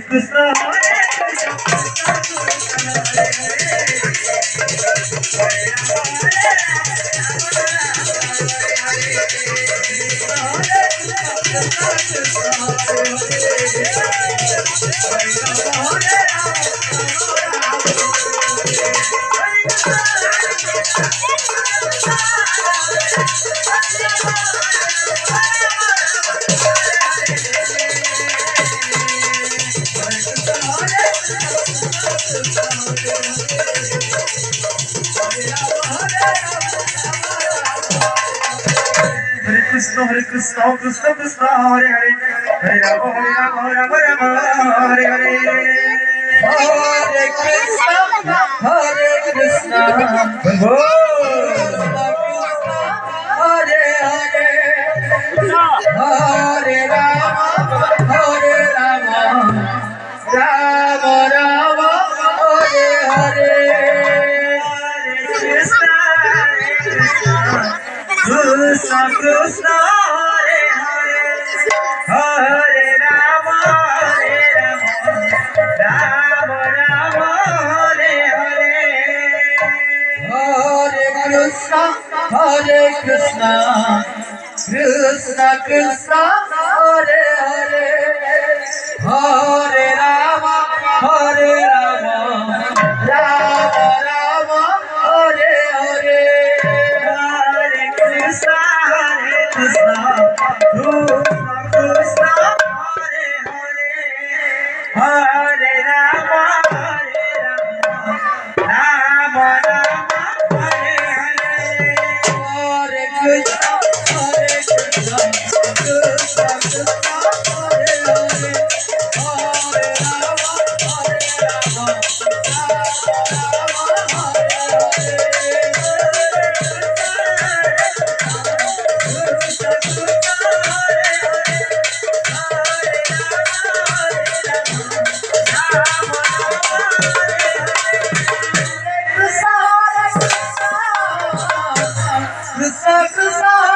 Krishna Hare Krishna, Krishna Krishna, Hare Hare, Hare Rama, Hare Rama, Rama Rama, Hare Hare. Hare Krishna, Hare Krishna, Hare Hare, Hare Rama, Hare Rama, Rama Rama, Hare Hare. Krishna Krishna Hare Hare Hare Rama Hare Rama Rama Rama Hare Hare Hare Krishna Krishna Krishna Hare Hare Hare Rama Hare Rama Rama Rama Hare Hare Krishna Krishna Krishna Hare Hare Hare Rama Hare Rama Rama Rama Hare Hare Hare Krishna Krishna Krishna Hare Hare Hare Rama Hare Rama Krishna Krishna